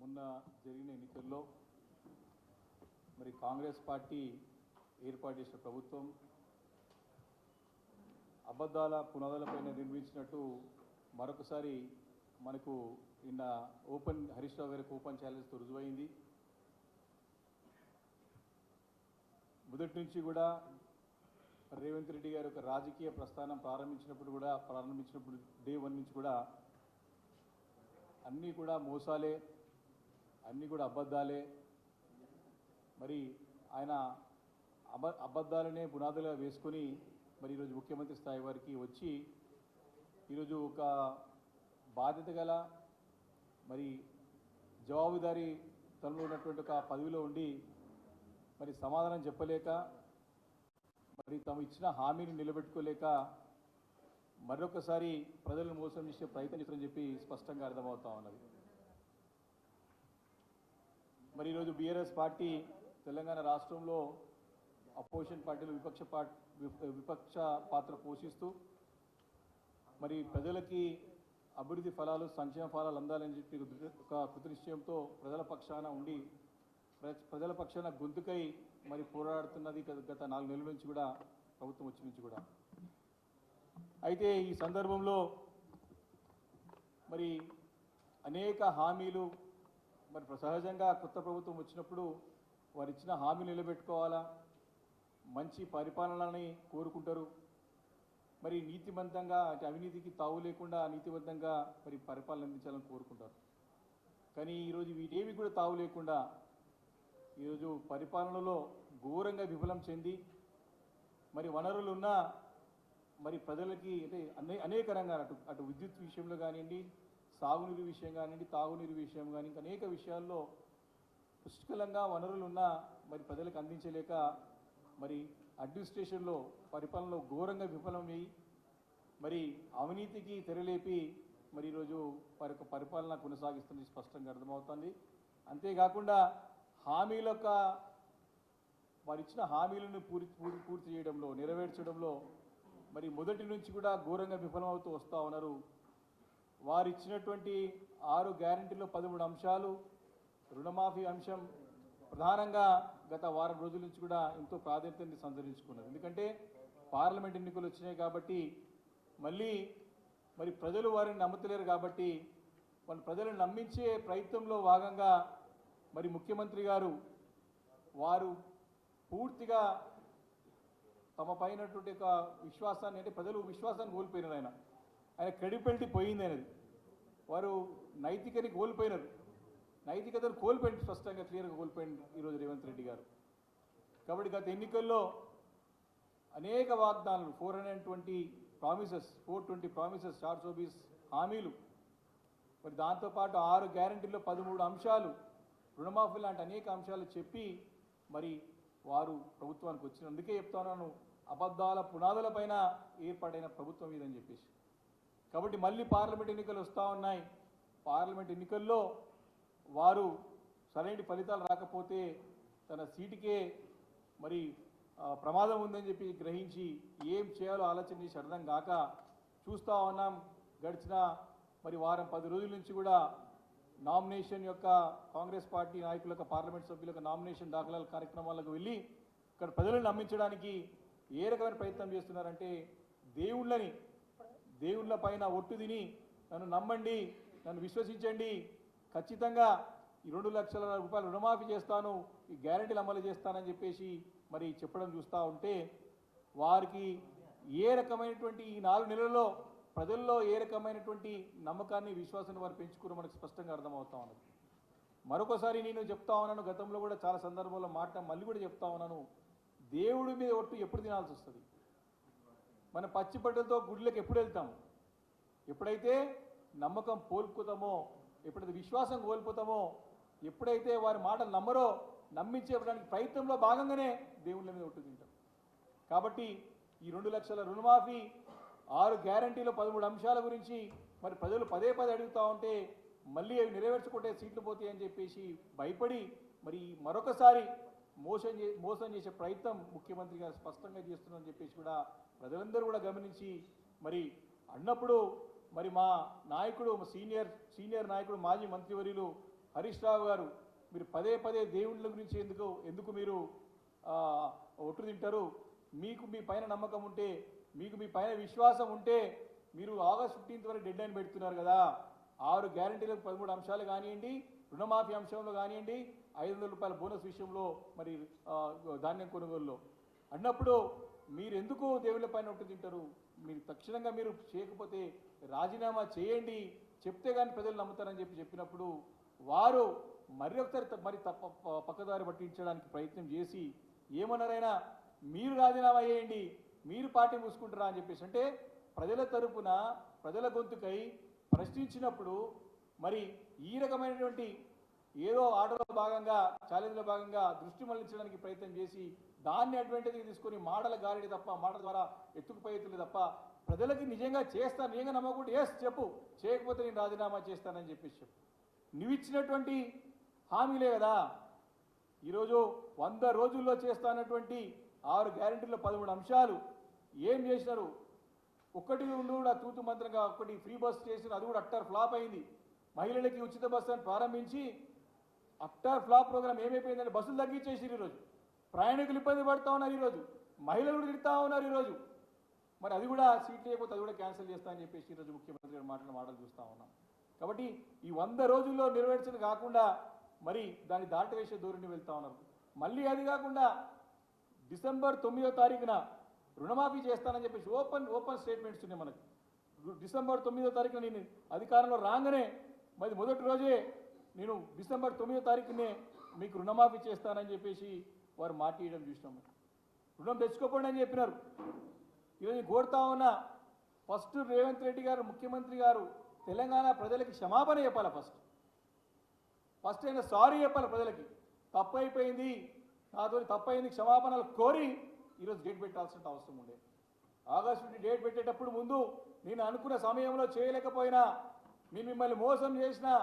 మొన్న జరిగిన ఎన్నికల్లో మరి కాంగ్రెస్ పార్టీ ఏర్పాటు చేసిన ప్రభుత్వం అబద్ధాల పునాదులపైన నిర్మించినట్టు మరొకసారి మనకు నిన్న హరీష్ రావు గారికి ఓపెన్ ఛాలెంజ్తో రుజువైంది. మొదటి నుంచి కూడా రేవంత్ రెడ్డి గారి యొక్క రాజకీయ ప్రస్థానం ప్రారంభించినప్పుడు డే 1 నుంచి కూడా అన్నీ కూడా మోసాలే, అన్నీ కూడా అబద్ధాలే. మరి ఆయన అబద్ధాలనే పునాదులుగా వేసుకొని మరి ఈరోజు ముఖ్యమంత్రి స్థాయి వారికి వచ్చి ఈరోజు ఒక బాధ్యత గల మరి జవాబుదారీ తనలో ఉన్నటువంటి ఒక పదవిలో ఉండి మరి సమాధానం చెప్పలేక మరి తాము ఇచ్చిన హామీని నిలబెట్టుకోలేక మరొకసారి ప్రజలను మోసం చేసే ప్రయత్నం చేస్తారని చెప్పి స్పష్టంగా అర్థమవుతా ఉన్నది. మరి ఈరోజు బీఆర్ఎస్ పార్టీ తెలంగాణ రాష్ట్రంలో అపోజిషన్ పార్టీలు విపక్ష పాత్ర పోషిస్తూ మరి ప్రజలకి అభివృద్ధి ఫలాలు, సంక్షేమ ఫలాలు అందాలని చెప్పి ఒక కృతనిశ్చయంతో ప్రజల పక్షాన ఉండి ప్రజల పక్షాన గొంతుకై మరి పోరాడుతున్నది గత 4 నెలల నుంచి కూడా, ప్రభుత్వం వచ్చి నుంచి కూడా. అయితే ఈ సందర్భంలో మరి అనేక హామీలు మరి సహజంగా కొత్త ప్రభుత్వం వచ్చినప్పుడు వారు ఇచ్చిన హామీలు నిలబెట్టుకోవాలా, మంచి పరిపాలనని కోరుకుంటారు. మరి నీతివంతంగా అవినీతికి తావు లేకుండా నీతివంతంగా మరి పరిపాలన అందించాలని కోరుకుంటారు. కానీ ఈరోజు వీటేవి కూడా తావు లేకుండా ఈరోజు పరిపాలనలో ఘోరంగా విఫలం చెంది మరి వనరులున్నా మరి ప్రజలకి అంటే అనేక రంగాలు అటు విద్యుత్ విషయంలో కానివ్వండి, సాగునీరు విషయం కానివ్వండి, తాగునీరు విషయం కానీ ఇంకా అనేక విషయాల్లో పుష్కలంగా వనరులు ఉన్నా మరి ప్రజలకు అందించలేక మరి అడ్మినిస్ట్రేషన్లో పరిపాలనలో ఘోరంగా విఫలమయ్యి మరి అవినీతికి తెరలేపి మరి ఈరోజు వారి యొక్క పరిపాలన కొనసాగిస్తుంది స్పష్టంగా అర్థమవుతుంది. అంతేకాకుండా వారు ఇచ్చిన హామీలను పూర్తి చేయడంలో, నెరవేర్చడంలో మరి మొదటి నుంచి కూడా ఘోరంగా విఫలమవుతూ వస్తూ ఉన్నారు. వారు ఇచ్చినటువంటి 6 గ్యారెంటీలో 13 అంశాలు, రుణమాఫీ అంశం ప్రధానంగా గత వారం రోజుల నుంచి కూడా ఎంతో ప్రాధాన్యతని సంతరించుకున్నారు. ఎందుకంటే పార్లమెంట్ ఎన్నికలు వచ్చినాయి కాబట్టి మళ్ళీ మరి ప్రజలు వారిని నమ్మతలేరు కాబట్టి వాళ్ళ ప్రజలను నమ్మించే ప్రయత్నంలో భాగంగా మరి ముఖ్యమంత్రి గారు వారు పూర్తిగా తమ పైనటువంటి ఒక విశ్వాసాన్ని, అంటే ప్రజలు విశ్వాసాన్ని కోల్పోయినారు. ఆయన క్రెడిబిలిటీ పోయింది. అనేది వారు నైతికతని కోల్పోయినారు. నైతికతను కోల్పోయింది, స్పష్టంగా క్లియర్గా కోల్పోయింది ఈరోజు రేవంత్ రెడ్డి గారు. కాబట్టి గత ఎన్నికల్లో అనేక వాగ్దానాలు 420 ప్రామిసెస్ 420 హామీలు, మరి దాంతోపాటు 6 గ్యారెంటీల్లో 13 అంశాలు, రుణమాఫీ లాంటి అనేక అంశాలు చెప్పి మరి వారు ప్రభుత్వానికి వచ్చిన, అందుకే చెప్తున్నాను అబద్ధాల పునాదులపైన ఏర్పడైన ప్రభుత్వం ఇదని చెప్పేసి. కాబట్టి మళ్ళీ పార్లమెంట్ ఎన్నికలు వస్తూ ఉన్నాయి. పార్లమెంట్ ఎన్నికల్లో వారు సరైన ఫలితాలు రాకపోతే తన సీటుకే మరి ప్రమాదం ఉందని చెప్పి గ్రహించి ఏం చేయాలో ఆలోచన చేసి అర్థం కాక చూస్తూ ఉన్నాం. గడిచిన మరి వారం 10 రోజుల నుంచి కూడా నామినేషన్ యొక్క కాంగ్రెస్ పార్టీ నాయకుల యొక్క, పార్లమెంట్ సభ్యుల యొక్క నామినేషన్ దాఖలాల కార్యక్రమాలకు వెళ్ళి ఇక్కడ ప్రజలను నమ్మించడానికి ఏ రకమైన ప్రయత్నం చేస్తున్నారంటే దేవుళ్ళ పైన ఒట్టు తిని నన్ను నమ్మండి, నన్ను విశ్వసించండి, ఖచ్చితంగా ఈ 2 లక్షల రూపాయలు రుణమాఫీ చేస్తాను, ఈ గ్యారెంటీలు అమలు చేస్తానని చెప్పేసి మరి చెప్పడం చూస్తూ ఉంటే వారికి ఏ రకమైనటువంటి ఈ 4 నెలల్లో ప్రజల్లో ఏ రకమైనటువంటి నమ్మకాన్ని, విశ్వాసాన్ని వారు పెంచుకుని మనకు స్పష్టంగా అర్థమవుతా ఉన్నది. మరొకసారి నేను చెప్తా ఉన్నాను, గతంలో కూడా చాలా సందర్భాల్లో మళ్ళీ కూడా చెప్తా ఉన్నాను, దేవుడి మీద ఒట్టు ఎప్పుడు తినాల్సి వస్తుంది? మన పచ్చిబట్టలతో గుడిలోకి ఎప్పుడు వెళ్తాము? ఎప్పుడైతే నమ్మకం కోల్పోతామో, ఎప్పుడైతే విశ్వాసం కోల్పోతామో, ఎప్పుడైతే వారి మాటలు నమ్మరో, నమ్మించేయడానికి ప్రయత్నంలో భాగంగానే దేవుళ్ళ మీద ఒట్టు తింటాం. కాబట్టి ఈ 2 లక్షల రుణమాఫీ, 6 గ్యారెంటీలో 13 అంశాల గురించి మరి ప్రజలు పదే అడుగుతూ ఉంటే మళ్ళీ అవి నెరవేర్చుకుంటే సీట్లు పోతాయని చెప్పేసి భయపడి మరి మరొకసారి మోసం చేసే ప్రయత్నం ముఖ్యమంత్రి గారు స్పష్టంగా చేస్తున్నారని చెప్పేసి కూడా ప్రజలందరూ కూడా గమనించి మరి అన్నప్పుడు మరి మా నాయకుడు, సీనియర్ నాయకుడు, మాజీ మంత్రివర్యులు హరీష్ రావు గారు మీరు పదే పదే దేవుళ్ళ గురించి ఎందుకు మీరు ఒట్టు తింటారు? మీకు మీ పైన నమ్మకం ఉంటే, మీకు మీ పైన విశ్వాసం ఉంటే మీరు ఆగస్ట్ 15 వరకు డెడ్ లైన్ పెడుతున్నారు కదా. 6 గ్యారంటీలకు 13 అంశాలు కానివ్వండి, రుణమాఫీ అంశంలో కానివ్వండి, 500 రూపాయల బోనస్ విషయంలో, మరి ధాన్యం కొనుగోలులో అన్నప్పుడు మీరు ఎందుకు దేవుళ్ళ పైన ఒట్టు తింటారు? మీరు తక్షణంగా మీరు చేయకపోతే రాజీనామా చేయండి, చెప్తే కానీ ప్రజలు నమ్ముతారని చెప్పినప్పుడు వారు మరి ఒకసారి మరి పక్కదారి పట్టించడానికి ప్రయత్నం చేసి ఏమన్నారైనా మీరు రాజీనామా చేయండి, మీరు పార్టీ మూసుకుంటారా అని చెప్పేసి, అంటే ప్రజల తరపున ప్రజల గొంతుకై ప్రశ్నించినప్పుడు మరి ఈ రకమైనటువంటి ఏదో ఆటలో భాగంగా, ఛాలెంజ్లో భాగంగా దృష్టి మళ్లించడానికి ప్రయత్నం చేసి దాన్ని అడ్వాంటేజ్గా తీసుకొని మాటల గాలిడి తప్ప, మాటల ద్వారా ఎత్తుకుపోయేతులు తప్ప ప్రజలకి నిజంగా చేస్తాను, నిజంగా నమ్మకుండా ఎస్ చెప్పు, చేయకపోతే నేను రాజీనామా చేస్తానని చెప్పేసి చెప్పు. నువ్వు ఇచ్చినటువంటి హామీలే కదా ఈరోజు 100 రోజుల్లో చేస్తానటువంటి 6 గ్యారెంటీల్లో 13 అంశాలు ఏం చేసినారు? ఒక్కటి ఉండి కూడా తూతు మంత్రంగా ఒకటి ఫ్రీ బస్ చేసిన, అది కూడా అట్టర్ ఫ్లాప్ అయింది. మహిళలకి ఉచిత బస్సు అని ప్రారంభించి అట్టర్ ఫ్లాప్ ప్రోగ్రామ్ ఏమైపోయిందంటే బస్సులు తగ్గించేసారు. ఈరోజు ప్రయాణికులు ఇబ్బంది పడుతూ ఉన్నారు, ఈరోజు మహిళలు కూడా తిడతా ఉన్నారు. ఈరోజు మరి అది కూడా సీట్ లేకపోతే అది కూడా క్యాన్సిల్ చేస్తా అని చెప్పేసి ఈరోజు ముఖ్యమంత్రి గారు మాటలు చూస్తూ ఉన్నాం. కాబట్టి ఈ 100 రోజుల్లో నెరవేర్చడం కాకుండా మరి దాన్ని దాటివేసే ధోరణి వెళ్తా ఉన్నారు. మళ్ళీ అది కాకుండా డిసెంబర్ 9వ తారీఖున రుణమాఫీ చేస్తానని చెప్పేసి ఓపెన్ స్టేట్మెంట్స్ ఉన్నాయి మనకు. డిసెంబర్ 9వ తారీఖున నేను అధికారంలో రాగానే మరి మొదటి రోజే నేను డిసెంబర్ 9వ తారీఖునే మీకు రుణమాఫీ చేస్తానని చెప్పేసి వారు మాట ఇవ్వడం చూసినాము. రుణం తెచ్చుకోకండి అని చెప్పినారు. ఈరోజు కోరుతా ఉన్నా, ఫస్ట్ రేవంత్ రెడ్డి గారు ముఖ్యమంత్రి గారు తెలంగాణ ప్రజలకి క్షమాపణ చెప్పాలి. ఫస్ట్ అయినా సారీ చెప్పాలి ప్రజలకి, తప్పు అయిపోయింది, నాతో తప్పైంది, క్షమాపణలు కోరి ఈరోజు డేట్ పెట్టాల్సిన అవసరం ఉండే. ఆగస్టు డేట్ పెట్టేటప్పుడు ముందు నేను అనుకున్న సమయంలో చేయలేకపోయినా, నేను మిమ్మల్ని మోసం చేసినా,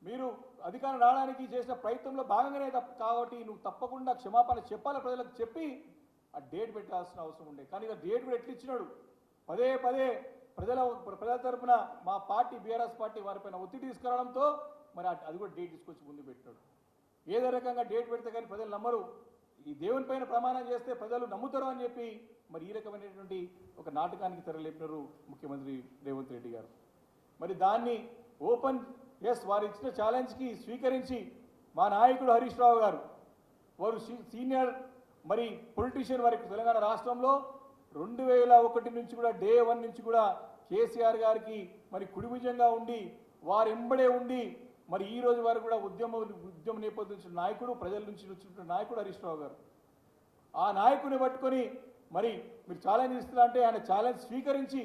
మీరు అధికారం రావడానికి చేసిన ప్రయత్నంలో భాగంగానే కాబట్టి నువ్వు తప్పకుండా క్షమాపణ చెప్పాలి ప్రజలకు చెప్పి ఆ డేట్ పెట్టాల్సిన అవసరం ఉండే. కానీ ఇక డేట్ కూడా ఎట్లిచ్చినాడు, పదే ప్రజల తరఫున మా పార్టీ బీఆర్ఎస్ పార్టీ వారిపైన ఒత్తిడి తీసుకురావడంతో మరి అది కూడా డేట్ తీసుకొచ్చి ముందు పెట్టాడు. ఏదో రకంగా డేట్ పెడితే కానీ ప్రజలు నమ్మరు, ఈ దేవుని పైన ప్రమాణం చేస్తే ప్రజలు నమ్ముతారు అని చెప్పి మరి ఈ రకమైనటువంటి ఒక నాటకానికి తెరలేపినారు ముఖ్యమంత్రి రేవంత్ రెడ్డి గారు. మరి దాన్ని ఓపెన్ వారు ఇచ్చిన ఛాలెంజ్కి స్వీకరించి మా నాయకుడు హరీష్ రావు గారు, వారు సీనియర్ మరి పొలిటీషియన్, వారికి తెలంగాణ రాష్ట్రంలో 2001 నుంచి కూడా డే 1 నుంచి కూడా కేసీఆర్ గారికి మరి కుడిభుజంగా ఉండి వారు ఎంబడే ఉండి మరి ఈ రోజు వారు కూడా ఉద్యమ నేపథ్యం నుంచి నాయకుడు, ప్రజల నుంచి వచ్చిన నాయకుడు హరీష్ రావు గారు. ఆ నాయకుడిని పట్టుకొని మరి మీరు ఛాలెంజ్ ఇస్తున్నా అంటే ఆయన ఛాలెంజ్ స్వీకరించి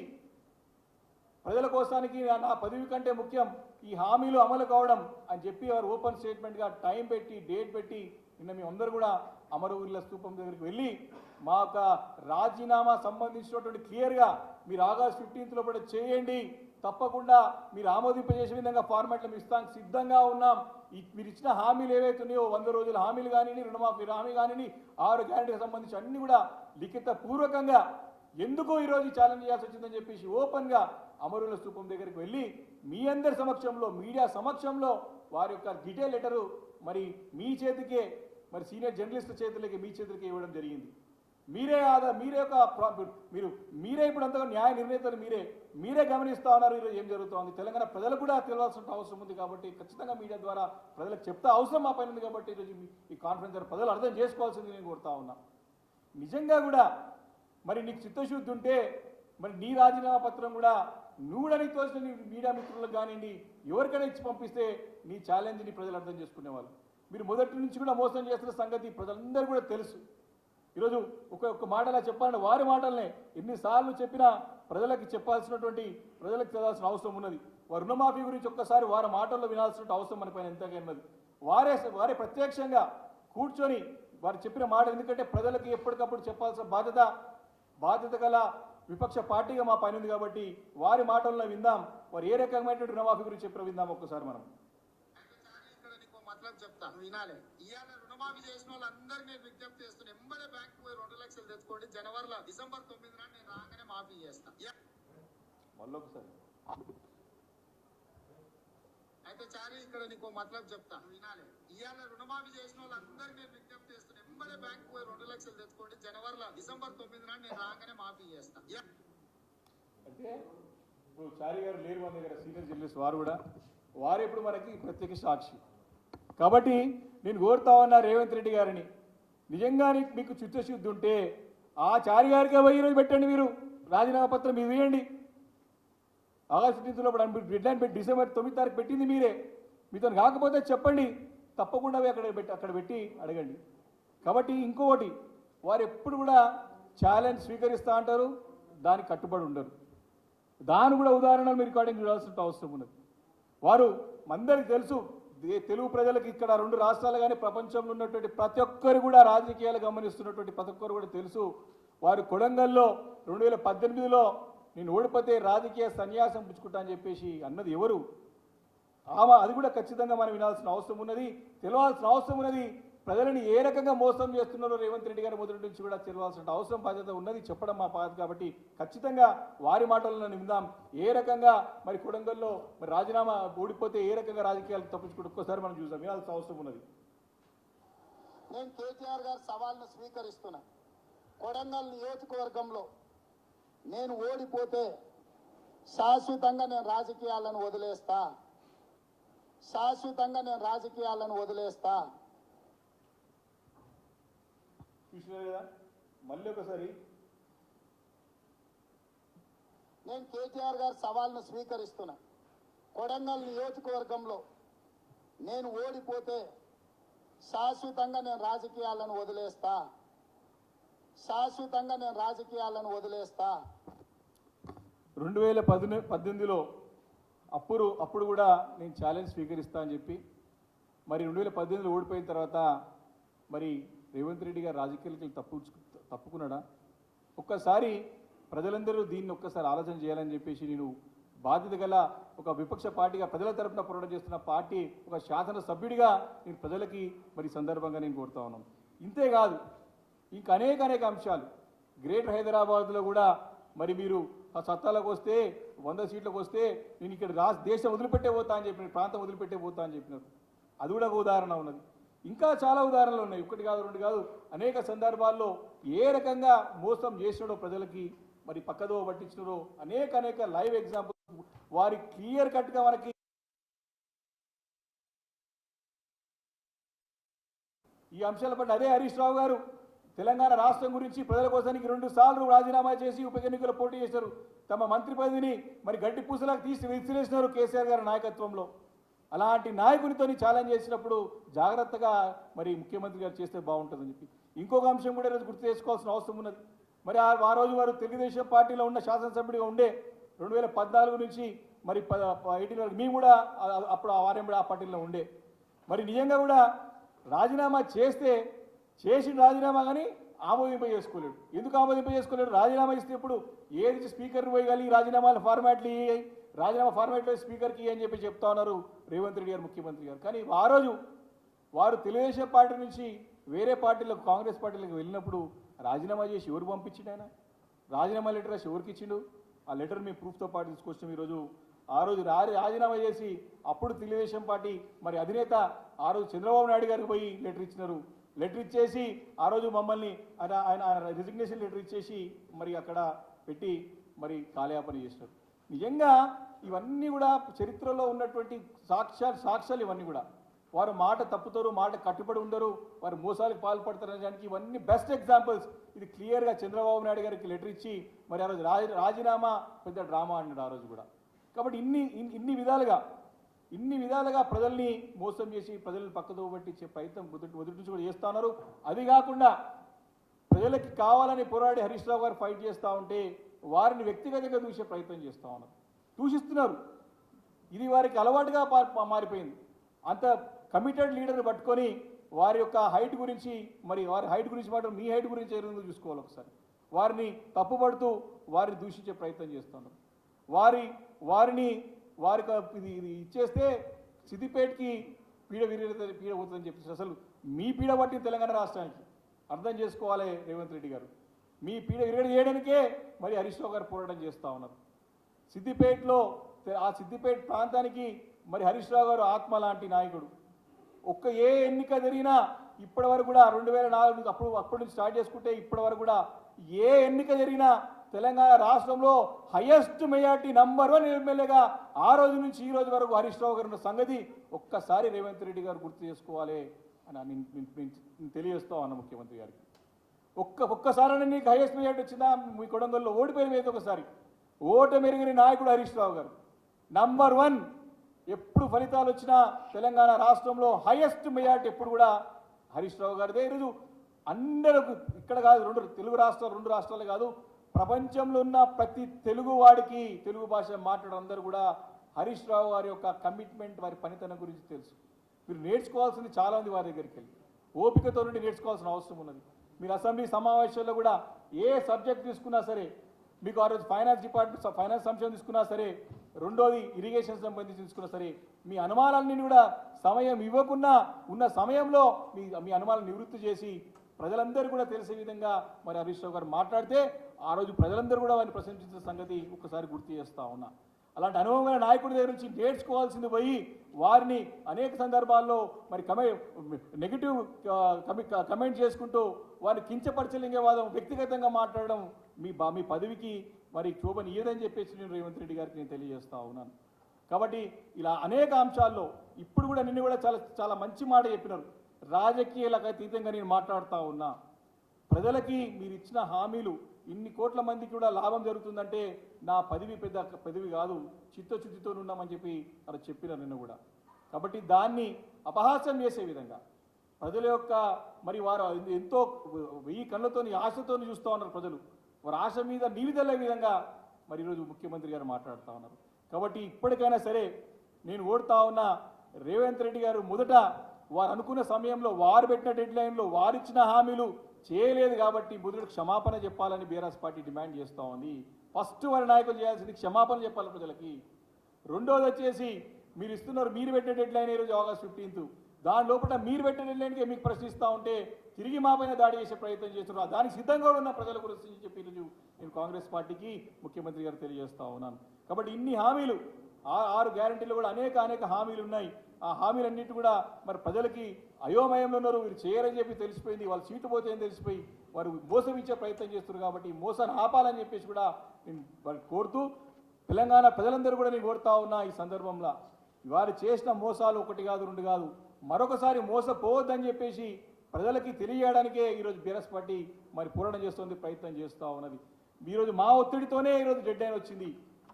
ప్రజల కోసానికి నా పదవి కంటే ముఖ్యం ఈ హామీలు అమలు కావడం అని చెప్పి వారు ఓపెన్ స్టేట్మెంట్గా టైం పెట్టి డేట్ పెట్టి నిన్న మీ అందరూ కూడా అమరవీరుల స్తూపం దగ్గరికి వెళ్ళి మా యొక్క రాజీనామా సంబంధించినటువంటి క్లియర్గా మీరు ఆగస్ట్ 15 లోపల చేయండి, తప్పకుండా మీరు ఆమోదింపజేసే విధంగా ఫార్మాట్లో మేము ఇస్తానికి సిద్ధంగా ఉన్నాం. మీరు ఇచ్చిన హామీలు ఏవైతే ఉన్నాయో 100 రోజుల హామీలు కానివ్వండి, రుణమాఫీ హామీ కానివ్వండి, 6 గ్యారెంటీకి సంబంధించి అన్ని కూడా లిఖిత పూర్వకంగా ఎందుకు ఈరోజు ఛాలెంజ్ చేయాల్సి వచ్చిందని చెప్పేసి ఓపెన్గా అమరుల స్తూపం దగ్గరికి వెళ్ళి మీ అందరి సమక్షంలో, మీడియా సమక్షంలో వారి యొక్క డీటెయిల్ లెటరు మరి మీ చేతికే, మరి సీనియర్ జర్నలిస్టుల చేతులకి మీ చేతులకే ఇవ్వడం జరిగింది. మీరే ఇప్పుడు అంతగా న్యాయ నిర్ణేతలు మీరే గమనిస్తూ ఉన్నారు ఈరోజు ఏం జరుగుతోంది. తెలంగాణ ప్రజలు కూడా తెలియాల్సిన అవసరం ఉంది కాబట్టి ఖచ్చితంగా మీడియా ద్వారా ప్రజలకు చెప్తా అవసరం మా పైన ఉంది కాబట్టి ఈరోజు ఈ కాన్ఫరెన్స్ ద్వారా ప్రజలు అర్థం చేసుకోవాల్సింది నేను కోరుతా ఉన్నా. నిజంగా కూడా మరి నీకు చిత్తశుద్ధి ఉంటే మరి నీ రాజీనామా పత్రం కూడా నువ్వు కూడా నీకు తోచిన నీ మీడియా మిత్రులకు కానివ్వండి ఎవరికైనా ఇచ్చి పంపిస్తే నీ ఛాలెంజ్ని ప్రజలు అర్థం చేసుకునేవాళ్ళు. మీరు మొదటి నుంచి కూడా మోసం చేస్తున్న సంగతి ప్రజలందరూ కూడా తెలుసు. ఈరోజు ఒక మాటలా చెప్పాలంటే వారి మాటలనే ఎన్నిసార్లు చెప్పినా ప్రజలకు చెప్పాల్సినటువంటి, ప్రజలకు చదవాల్సిన అవసరం ఉన్నది. వారి రుణమాఫీ గురించి ఒక్కసారి వారి మాటల్లో వినాల్సిన అవసరం మన పైన ఎంతగా ఉన్నది. వారే ప్రత్యక్షంగా కూర్చొని వారు చెప్పిన మాట, ఎందుకంటే ప్రజలకు ఎప్పటికప్పుడు చెప్పాల్సిన బాధ్యత గల విపక్ష పార్టీగా మా పైన ఉంది కాబట్టి వారి మాటల్లో విందాం. వారు ఏ రకమైనటువంటి రుణమాఫీ గురించి చెప్పిన విందాం ఒక్కసారి మనం. చెప్తా వినాలి. ఇవాళ రుణమాఫీ చేసిన వాళ్ళందరినీ నేను విజ్ఞప్తి చేస్తున్నా, ఎంబడే బ్యాంక్ పోయి 2 లక్షలు తెచ్చుకోండి. జనవరిలో డిసెంబర్ 9 నాడు నేను రాగానే మాఫీ చేస్తా. అయితే చారి ఇక్కడ నీకు మతలబ్ చెప్తా వినాలి. ఇవాళ రుణమాఫీ చేసిన వాళ్ళందరికీ నేను విజ్ఞప్తి చేస్తున్నా, ఎంబడే బ్యాంక్ పోయి 2 లక్షలు తెచ్చుకోండి. జనవరిలో డిసెంబర్ 9 నాడు నేను రాగానే మాఫీ చేస్తా. అంటే ఇప్పుడు చారి గారు లేరు మన దగ్గర, సీనియర్ జర్నలిస్ట్ వారు ఇప్పుడు మనకి ప్రత్యేక సాక్షి. కాబట్టి నేను కోరుతా ఉన్నా రేవంత్ రెడ్డి గారిని, నిజంగా మీకు చిత్తశుద్ధి ఉంటే ఆ చారి గారికే 1000 పెట్టండి, మీరు రాజీనామా పత్రం మీరు వేయండి. ఆగస్టు 15 డెడ్ లైన్ పెట్టి డిసెంబర్ 9 తారీఖు పెట్టింది మీరే. మీతో కాకపోతే చెప్పండి, తప్పకుండా అక్కడ పెట్టి అడగండి. కాబట్టి ఇంకొకటి, వారు ఎప్పుడు కూడా ఛాలెంజ్ స్వీకరిస్తూ అంటారు, దానికి కట్టుబడి ఉండరు. దాని కూడా ఉదాహరణలు మీరు రికార్డింగ్ చూడాల్సిన అవసరం ఉన్నది. వారు అందరికీ తెలుసు, తెలుగు ప్రజలకు ఇక్కడ 2 రాష్ట్రాలు కానీ ప్రపంచంలో ఉన్నటువంటి ప్రతి ఒక్కరు కూడా రాజకీయాలు గమనిస్తున్నటువంటి ప్రతి ఒక్కరు కూడా తెలుసు, వారు కొడంగల్లో 2018లో నేను ఓడిపోతే రాజకీయ సన్యాసం పుచ్చుకుంటా అని చెప్పేసి అన్నది ఎవరు? అది కూడా ఖచ్చితంగా మనం వినాల్సిన అవసరం ఉన్నది, తెలవాల్సిన అవసరం ఉన్నది. ప్రజలను ఏ రకంగా మోసం చేస్తున్నారో రేవంత్ రెడ్డి గారి మొదటి నుంచి కూడా తెలవాల్సిన అవసరం బాధ్యత ఉన్నది, చెప్పడం మా బాధ్యత. కాబట్టి ఖచ్చితంగా వారి మాటలను విందాం. ఏ రకంగా మరి కొడంగల్లో మరి రాజీనామా ఓడిపోతే ఏ రకంగా రాజకీయాలకు తప్పించుకుంటూ ఒక్కసారి మనం చూద్దాం, వినాల్సిన అవసరం ఉన్నది. నేను కేటీఆర్ గారి సవాల్ను స్వీకరిస్తున్నా. కొడంగల్ నియోజకవర్గంలో నేను ఓడిపోతే శాశ్వతంగా నేను రాజకీయాలను వదిలేస్తా, శాశ్వతంగా నేను రాజకీయాలను వదిలేస్తా. చూసినారు కదా, మళ్ళీ ఒకసారి నేను కేటీఆర్ గారి సవాల్ను స్వీకరిస్తున్నా. కొడంగల్ నియోజకవర్గంలో నేను ఓడిపోతే శాశ్వతంగా నేను రాజకీయాలను వదిలేస్తా, శాశ్వతంగా నేను రాజకీయాలను వదిలేస్తా. 2018లో అప్పుడు కూడా నేను ఛాలెంజ్ స్వీకరిస్తా అని చెప్పి మరి 2018లో ఓడిపోయిన తర్వాత మరి రేవంత్ రెడ్డి గారు రాజకీయాలకి తప్పుకున్నాడా? ఒక్కసారి ప్రజలందరూ దీన్ని ఒక్కసారి ఆలోచన చేయాలని చెప్పేసి నేను బాధ్యత గల ఒక విపక్ష పార్టీగా ప్రజల తరపున పోరాటం చేస్తున్న పార్టీ ఒక శాసనసభ్యుడిగా నేను ప్రజలకి మరి సందర్భంగా నేను కోరుతా ఉన్నాను. ఇంతేకాదు ఇంకా అనేక అంశాలు. గ్రేటర్ హైదరాబాద్లో కూడా మరి మీరు ఆ సత్తాలకు వస్తే 100 సీట్లకు వస్తే నేను ఇక్కడ దేశం వదిలిపెట్టే పోతా అని చెప్పినారు, ప్రాంతం వదిలిపెట్టే పోతా అని చెప్పినారు. అది కూడా ఒక ఉదాహరణ ఉన్నది. ఇంకా చాలా ఉదాహరణలు ఉన్నాయి, 1 కాదు 2 కాదు. అనేక సందర్భాల్లో ఏ రకంగా మోసం చేసినాడో ప్రజలకి, మరి పక్కదో పట్టించినారో అనేక లైవ్ ఎగ్జాంపుల్ వారి క్లియర్ కట్గా మనకి ఈ అంశాల పట్ల అదే హరీష్ రావు గారు తెలంగాణ రాష్ట్రం గురించి ప్రజల కోసానికి 2 సార్లు రాజీనామా చేసి ఉప ఎన్నికల్లో పోటీ చేశారు. తమ మంత్రి పదవిని మరి గడ్డి పూసలకు తీసి విసిరేసినారు కేసీఆర్ గారి నాయకత్వంలో. అలాంటి నాయకునితోని ఛాలెంజ్ చేసినప్పుడు జాగ్రత్తగా మరి ముఖ్యమంత్రి గారు చేస్తే బాగుంటుందని చెప్పి ఇంకొక అంశం కూడా ఈరోజు గుర్తు చేసుకోవాల్సిన అవసరం ఉన్నది. మరి ఆ రోజు వారు తెలుగుదేశం పార్టీలో ఉన్న శాసనసభ్యుడిగా ఉండే 2014 నుంచి మరి 18 వరకు మేము కూడా అప్పుడు వారేంబడి ఆ పార్టీలో ఉండే. మరి నిజంగా కూడా రాజీనామా చేసిన రాజీనామా కానీ ఆమోదింపజేసుకోలేడు. ఎందుకు ఆమోదింపజేసుకోలేడు? రాజీనామా ఇస్తే ఇప్పుడు ఏది స్పీకర్ని పోయగలిగి రాజీనామాల ఫార్మాట్లు రాజీనామా ఫార్మాట్లో స్పీకర్కి అని చెప్పి చెప్తా ఉన్నారు రేవంత్ రెడ్డి గారు ముఖ్యమంత్రి గారు. కానీ ఆ రోజు వారు తెలుగుదేశం పార్టీ నుంచి వేరే పార్టీలకు కాంగ్రెస్ పార్టీలకు వెళ్ళినప్పుడు రాజీనామా చేసి ఎవరు పంపించిండు? ఆయన రాజీనామా లెటర్ రాసి ఎవరికి ఇచ్చిండు? ఆ లెటర్ మీ ప్రూఫ్తో పాటు తీసుకొచ్చాం ఈరోజు. ఆ రోజు రాజీనామా చేసి అప్పుడు తెలుగుదేశం పార్టీ మరి అధినేత ఆ రోజు చంద్రబాబు నాయుడు గారికి పోయి లెటర్ ఇచ్చినారు. లెటర్ ఇచ్చేసి ఆ రోజు మమ్మల్ని ఆయన రిజిగ్నేషన్ లెటర్ ఇచ్చేసి మరి అక్కడ పెట్టి మరి కాలయాపన చేసినారు. నిజంగా ఇవన్నీ కూడా చరిత్రలో ఉన్నటువంటి సాక్ష్యాలు ఇవన్నీ కూడా. వారు మాట తప్పుతారు, మాట కట్టుబడి ఉండరు, వారు మోసాలకు పాల్పడతారనే దానికి ఇవన్నీ బెస్ట్ ఎగ్జాంపుల్స్. ఇది క్లియర్గా చంద్రబాబు నాయుడు గారికి లెటర్ ఇచ్చి మరి ఆ రోజు రాజీనామా పెద్ద డ్రామా అన్నాడు ఆ రోజు కూడా. కాబట్టి ఇన్ని విధాలుగా ప్రజల్ని మోసం చేసి ప్రజలను పక్కదో పట్టించే ప్రయత్నం మొదటి నుంచి కూడా చేస్తూ ఉన్నారు. అది కాకుండా ప్రజలకి కావాలని పోరాడి హరీష్ రావు గారు ఫైట్ చేస్తూ ఉంటే వారిని వ్యక్తిగతంగా దూషే ప్రయత్నం చేస్తూ ఉన్నారు, దూషిస్తున్నారు. ఇది వారికి అలవాటుగా మారిపోయింది. అంత కమిటెడ్ లీడర్ని పట్టుకొని వారి యొక్క హైట్ గురించి వారి హైట్ గురించి మాత్రం మీ హైట్ గురించి ఏదో చూసుకోవాలి ఒకసారి. వారిని తప్పుపడుతూ వారిని దూషించే ప్రయత్నం చేస్తున్నారు. వారికి ఇది ఇచ్చేస్తే సిద్దిపేటకి పీడ పోతుందని చెప్పేసి అసలు మీ పీడ పట్టిన తెలంగాణ రాష్ట్రానికి అర్థం చేసుకోవాలి రేవంత్ రెడ్డి గారు. మీ పీడ విరగడ చేయడానికే మరి హరీష్ రావు గారు పోరాటం చేస్తూ ఉన్నారు. సిద్దిపేట ప్రాంతానికి మరి హరీష్ రావు గారు ఆత్మ లాంటి నాయకుడు. ఒక్క ఏ ఎన్నిక జరిగినా ఇప్పటి వరకు కూడా 2004 అప్పటి నుంచి స్టార్ట్ చేసుకుంటే ఇప్పటి వరకు కూడా ఏ ఎన్నిక జరిగినా తెలంగాణ రాష్ట్రంలో హైయెస్ట్ మెజార్టీ #1 ఎమ్మెల్యేగా ఆ రోజు నుంచి ఈ రోజు వరకు హరీష్ రావు గారు ఉన్న సంగతి ఒక్కసారి రేవంత్ రెడ్డి గారు గుర్తు చేసుకోవాలి అని నేను తెలియజేస్తా ఉన్నా ముఖ్యమంత్రి గారికి. ఒక్కసారి నీకు హైయెస్ట్ మెజార్టీ వచ్చిందా? మీ కొడంగల్లో ఓడిపోయిన ఒకసారి ఓట మెరుగని నాయకుడు హరీష్ రావు గారు. #1 ఎప్పుడు ఫలితాలు వచ్చినా తెలంగాణ రాష్ట్రంలో హైయెస్ట్ మెజార్టీ ఎప్పుడు కూడా హరీష్ రావు గారిదే. ఈరోజు అందరూ ఇక్కడ కాదు, రెండు రాష్ట్రాలు కాదు, ప్రపంచంలో ఉన్న ప్రతి తెలుగు వాడికి తెలుగు భాష మాట్లాడే అందరూ కూడా హరీష్ రావు గారి యొక్క కమిట్మెంట్, వారి పనితనం గురించి తెలుసు. మీరు నేర్చుకోవాల్సింది చాలా ఉంది వారి దగ్గరికి వెళ్ళి, ఓపికతో నుండి నేర్చుకోవాల్సిన అవసరం ఉన్నది. మీరు అసెంబ్లీ సమావేశాల్లో కూడా ఏ సబ్జెక్ట్ తీసుకున్నా సరే, మీకు ఆ రోజు ఫైనాన్స్ అంశం తీసుకున్నా సరే, రెండోది ఇరిగేషన్ సంబంధించి తీసుకున్నా సరే, మీ అనుమానాలన్నీ కూడా సమయం ఇవ్వకుండా ఉన్న సమయంలో మీ అనుమానాలను నివృత్తి చేసి ప్రజలందరూ కూడా తెలిసే విధంగా మరి హరీష్ రావు గారు మాట్లాడితే ఆ రోజు ప్రజలందరూ కూడా వారిని ప్రశంసించిన సంగతి ఒక్కసారి గుర్తు చేస్తా ఉన్నా. అలాంటి అనుభవమైన నాయకుడి దగ్గర నుంచి నేర్చుకోవాల్సింది పోయి వారిని అనేక సందర్భాల్లో మరి నెగిటివ్ కమెంట్ చేసుకుంటూ వారిని కించపరచలింగేవాదం, వ్యక్తిగతంగా మాట్లాడడం మీ పదవికి మరి శోభనీయదని చెప్పేసి నేను రేవంత్ రెడ్డి గారికి నేను తెలియజేస్తా ఉన్నాను. కాబట్టి ఇలా అనేక అంశాల్లో ఇప్పుడు కూడా నిన్ను కూడా చాలా మంచి మాట చెప్పినారు. రాజకీయాలకు అతీతంగా నేను మాట్లాడుతూ ఉన్నా. ప్రజలకి మీరు ఇచ్చిన హామీలు ఇన్ని కోట్ల మందికి కూడా లాభం జరుగుతుందంటే నా పదవి పెద్ద పదవి కాదు, చిత్తశుద్ధితో ఉన్నామని చెప్పి అలా చెప్పినారు నిన్ను కూడా. కాబట్టి దాన్ని అపహాస్యం చేసే విధంగా ప్రజల యొక్క మరి వారు ఎంతో 1000 కళ్ళతోని ఆశతో చూస్తూ ఉన్నారు ప్రజలు. వారి ఆశ మీద నీవిదల్లే విధంగా మరి ఈరోజు ముఖ్యమంత్రి గారు మాట్లాడుతూ ఉన్నారు. కాబట్టి ఇప్పటికైనా సరే నేను ఓడుతా ఉన్న రేవంత్ రెడ్డి గారు మొదట వారు అనుకున్న సమయంలో వారు పెట్టిన డెడ్లైన్లో వారు ఇచ్చిన హామీలు చేయలేదు కాబట్టి మొదట క్షమాపణ చెప్పాలని బీఆర్ఎస్ పార్టీ డిమాండ్ చేస్తూ ఉంది. ఫస్ట్ వారి నాయకులు చేయాల్సింది క్షమాపణ చెప్పాలి ప్రజలకి. రెండోది వచ్చేసి మీరు పెట్టే డెడ్లైన్ ఈరోజు ఆగస్ట్ 15, దాని లోపల మీరు పెట్టే డెడ్లైన్కి మీకు ప్రశ్నిస్తూ ఉంటే తిరిగి మా పైన దాడి చేసే ప్రయత్నం చేస్తున్నారు. దానికి సిద్ధంగా ఉన్న ప్రజల గురించి చెప్పి ఈరోజు నేను కాంగ్రెస్ పార్టీకి ముఖ్యమంత్రి గారు తెలియజేస్తా ఉన్నాను. కాబట్టి ఇన్ని హామీలు 6 గ్యారంటీలు కూడా అనేక హామీలు ఉన్నాయి. ఆ హామీలన్నింటి కూడా మరి ప్రజలకి అయోమయంలో ఉన్నారు. వీరు చేయరని చెప్పి తెలిసిపోయింది, వాళ్ళు సీటు పోతే అని తెలిసిపోయి వారు మోసం ఇచ్చే ప్రయత్నం చేస్తున్నారు. కాబట్టి ఈ మోసాన్ని ఆపాలని చెప్పేసి కూడా నేను వారికి కోరుతూ తెలంగాణ ప్రజలందరూ కూడా నేను కోరుతా ఉన్నా. ఈ సందర్భంలో వారు చేసిన మోసాలు 1 కాదు 2 కాదు, మరొకసారి మోసపోవద్దని చెప్పేసి ప్రజలకి తెలియజేయడానికే ఈరోజు బీఆర్ఎస్ పార్టీ మరి పోరాటం చేస్తుంది, ప్రయత్నం చేస్తూ ఉన్నది. ఈరోజు మా ఒత్తిడితోనే ఈరోజు డెడ్లైన్ వచ్చింది.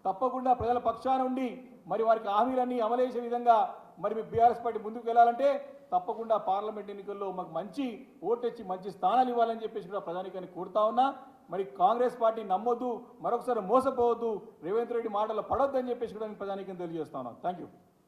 తప్పకుండా ప్రజల పక్షాన ఉండి మరి వారికి హామీలన్నీ అమలు చేసే విధంగా మరి మీ బీఆర్ఎస్ పార్టీ ముందుకు వెళ్ళాలంటే తప్పకుండా పార్లమెంట్ ఎన్నికల్లో మాకు మంచి ఓటు ఇచ్చి మంచి స్థానాలు ఇవ్వాలని చెప్పేసి కూడా ప్రధానికాన్ని కోరుతా ఉన్నా. మరి కాంగ్రెస్ పార్టీ నమ్మొద్దు, మరొకసారి మోసపోవద్దు, రేవంత్ రెడ్డి మాటలు పడొద్దని చెప్పేసి కూడా నేను ప్రధానికని తెలియజేస్తా ఉన్నాను. Thank you.